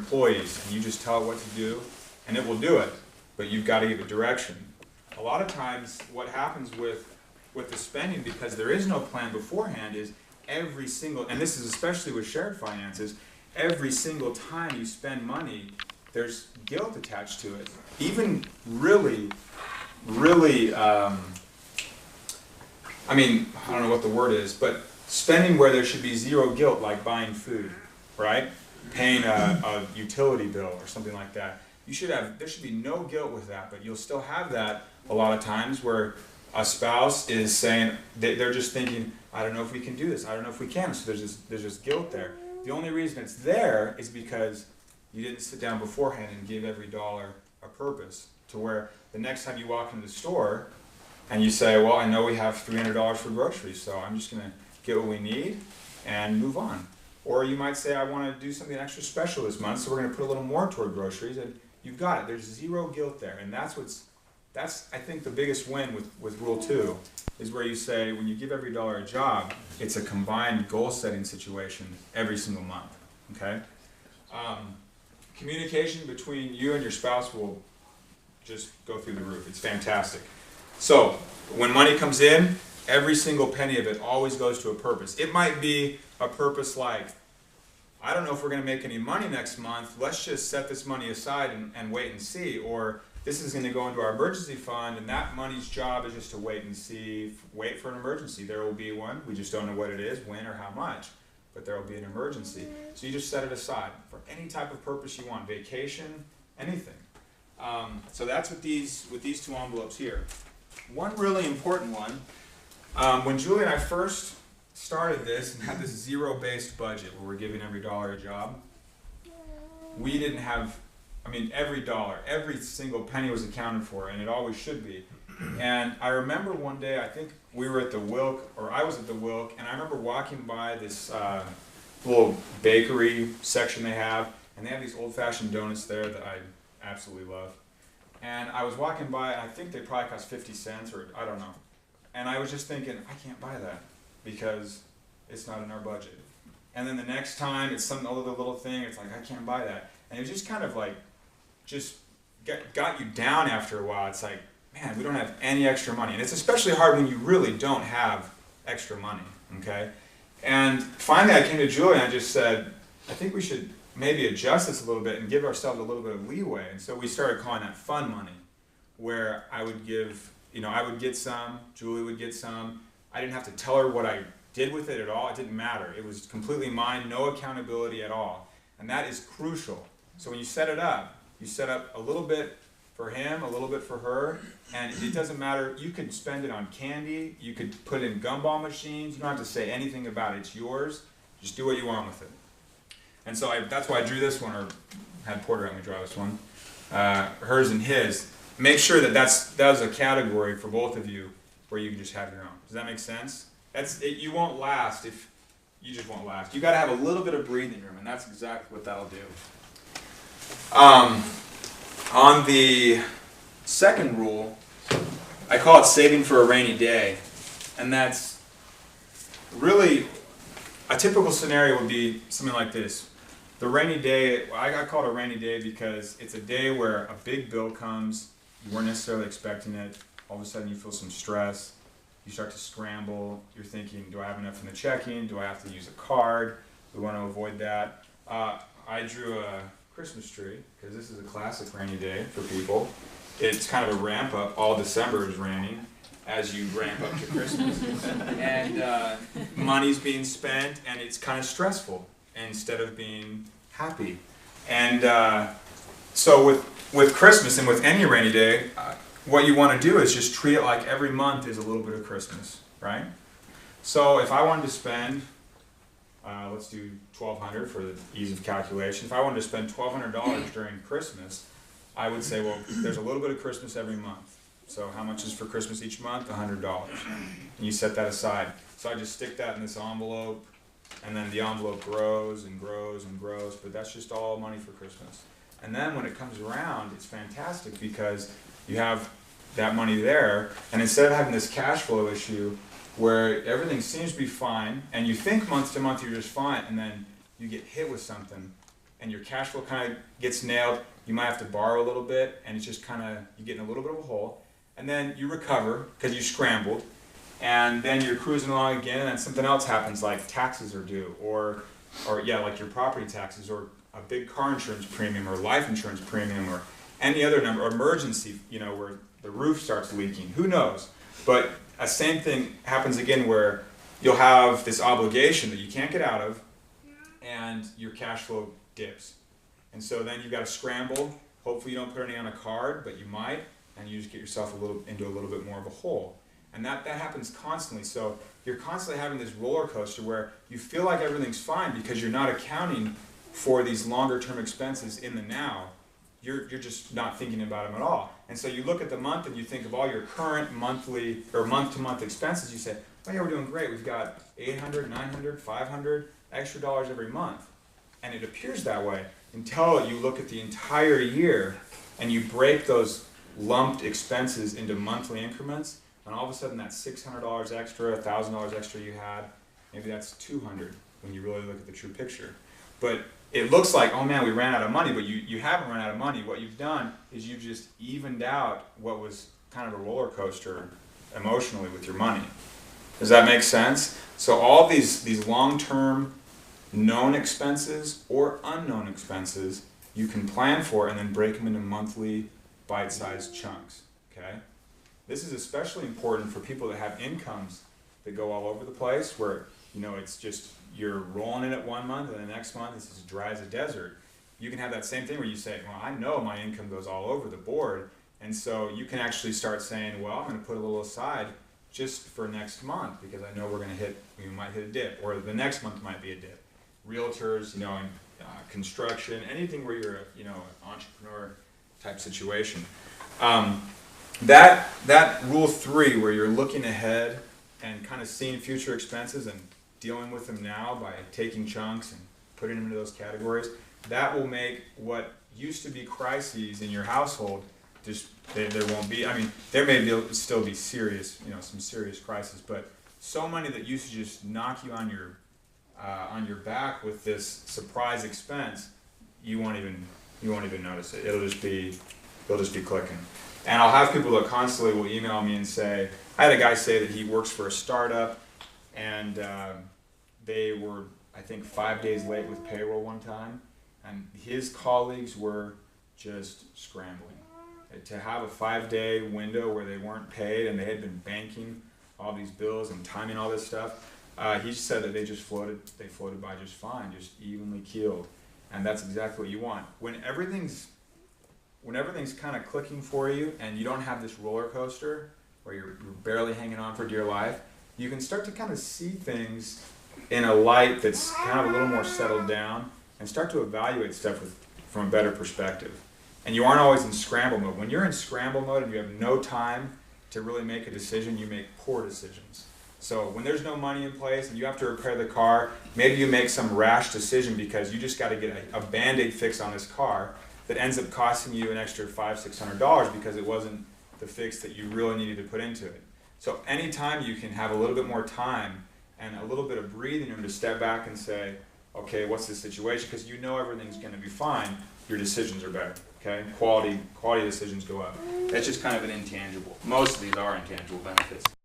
employees, and you just tell it what to do, and it will do it, but you've got to give it direction. A lot of times what happens with the spending, because there is no plan beforehand, is every single, and this is especially with shared finances, every single time you spend money, there's guilt attached to it. Even really, I mean, I don't know what the word is, but spending where there should be zero guilt, like buying food, right? Paying a utility bill or something like that. There should be no guilt with that, but you'll still have that a lot of times where a spouse is saying, they're just thinking, I don't know if we can do this, I don't know if we can, so there's just guilt there. The only reason it's there is because you didn't sit down beforehand and give every dollar a purpose, to where the next time you walk into the store and you say, well, I know we have $300 for groceries, so I'm just going to get what we need and move on. Or you might say, I want to do something extra special this month, so we're going to put a little more toward groceries, and you've got it. There's zero guilt there, and that's I think the biggest win with Rule 2, is where you say, when you give every dollar a job, it's a combined goal-setting situation every single month, okay? Communication between you and your spouse will just go through the roof. It's fantastic. So, when money comes in, every single penny of it always goes to a purpose. It might be a purpose like, I don't know if we're going to make any money next month, let's just set this money aside and wait and see. Or this is going to go into our emergency fund, and that money's job is just to wait and see, wait for an emergency. There will be one, we just don't know what it is, when, or how much, but there will be an emergency. So you just set it aside for any type of purpose you want, vacation, anything. So that's with these two envelopes here. One really important one, when Julie and I first started this and had this zero-based budget where we're giving every dollar a job, we didn't have, I mean, every dollar, every single penny was accounted for, and it always should be. And I remember one day, I think we were at the Wilk, or I was at the Wilk, and I remember walking by this little bakery section they have, and they have these old-fashioned donuts there that I absolutely love. And I was walking by, and I think they probably cost 50 cents, or I don't know. And I was just thinking, I can't buy that because it's not in our budget. And then the next time, it's some other little thing, it's like, I can't buy that. And it just kind of like, just got you down after a while. It's like, man, we don't have any extra money. And it's especially hard when you really don't have extra money, okay? And finally I came to Julie and I just said, I think we should maybe adjust this a little bit and give ourselves a little bit of leeway. And so we started calling that fun money, where I would give, I would get some, Julie would get some. I didn't have to tell her what I did with it at all. It didn't matter. It was completely mine, no accountability at all. And that is crucial. So when you set it up, you set up a little bit for him, a little bit for her, and it doesn't matter. You could spend it on candy, you could put it in gumball machines, you don't have to say anything about it. It's yours. Just do what you want with it. And so that's why I drew this one, or had Porter help me draw this one. Hers and his. Make sure that that's a category for both of you where you can just have your own. Does that make sense? You won't last if you just won't last. You got to have a little bit of breathing room, and that's exactly what that'll do. On the second rule, I call it saving for a rainy day, and that's really a typical scenario would be something like this. The rainy day, I call it a rainy day because it's a day where a big bill comes, you weren't necessarily expecting it, all of a sudden you feel some stress, you start to scramble, you're thinking, do I have enough in the checking, do I have to use a card, we want to avoid that. I drew a Christmas tree, because this is a classic rainy day for people. It's kind of a ramp up, all December is raining as you ramp up to Christmas. And money's being spent, and it's kind of stressful instead of being happy. And so with Christmas and with any rainy day, what you want to do is just treat it like every month is a little bit of Christmas, right? So if I wanted to spend, let's do $1,200 for the ease of calculation. If I wanted to spend $1,200 during Christmas, I would say, well, there's a little bit of Christmas every month. So how much is for Christmas each month? $100. And you set that aside. So I just stick that in this envelope, and then the envelope grows and grows and grows, but that's just all money for Christmas. And then when it comes around, it's fantastic because you have that money there, and instead of having this cash flow issue where everything seems to be fine, and you think month to month you're just fine, and then you get hit with something, and your cash flow kind of gets nailed, you might have to borrow a little bit, and it's just kind of, you get in a little bit of a hole. And then you recover because you scrambled, and then you're cruising along again, and then something else happens, like taxes are due, or yeah, like your property taxes, or a big car insurance premium, or life insurance premium, or any other number, or emergency, you know, where the roof starts leaking. Who knows? But a same thing happens again where you'll have this obligation that you can't get out of, and your cash flow dips. And so then you've got to scramble. Hopefully you don't put any on a card, but you might, and you just get yourself into a little bit more of a hole. And that happens constantly. So you're constantly having this roller coaster where you feel like everything's fine because you're not accounting for these longer term expenses in the now. You're just not thinking about them at all. And so you look at the month and you think of all your current monthly or month-to-month expenses. You say, oh yeah, we're doing great. We've got $800, $900, $500 extra dollars every month. And it appears that way until you look at the entire year and you break those lumped expenses into monthly increments, and all of a sudden that $600 extra, $1,000 extra you had, maybe that's $200 when you really look at the true picture. But it looks like, oh man, we ran out of money, but you haven't run out of money. What you've done is you've just evened out what was kind of a roller coaster emotionally with your money. Does that make sense? So all these long-term known expenses or unknown expenses, you can plan for and then break them into monthly bite-sized chunks, okay? This is especially important for people that have incomes that go all over the place, where, you know, it's just, you're rolling in it one month and the next month it's as dry as a desert. You can have that same thing where you say, well, I know my income goes all over the board, and so you can actually start saying, well, I'm going to put a little aside just for next month because I know we might hit a dip, or the next month might be a dip. Realtors, you know, in construction, anything where you're an entrepreneur type situation. That rule 3, where you're looking ahead and kind of seeing future expenses and dealing with them now by taking chunks and putting them into those categories, that will make what used to be crises in your household just, there won't be. I mean, there may still be serious, you know, some serious crises, but so many that used to just knock you on your back with this surprise expense, you won't even notice it. It'll just be clicking. And I'll have people that constantly will email me and say, I had a guy say that he works for a startup, and they were, I think, 5 days late with payroll one time, and his colleagues were just scrambling. To have a 5-day window where they weren't paid and they had been banking all these bills and timing all this stuff, he said that they floated by just fine, just evenly keeled. And that's exactly what you want. When everything's kind of clicking for you and you don't have this roller coaster where you're barely hanging on for dear life, you can start to kind of see things in a light that's kind of a little more settled down and start to evaluate stuff from a better perspective. And you aren't always in scramble mode. When you're in scramble mode and you have no time to really make a decision, you make poor decisions. So when there's no money in place and you have to repair the car, maybe you make some rash decision because you just got to get a Band-Aid fix on this car that ends up costing you an extra $500-600 because it wasn't the fix that you really needed to put into it. So anytime you can have a little bit more time and a little bit of breathing room to step back and say, okay, what's the situation? Because you know everything's going to be fine, your decisions are better. Okay, quality decisions go up. That's just kind of an intangible. Most of these are intangible benefits.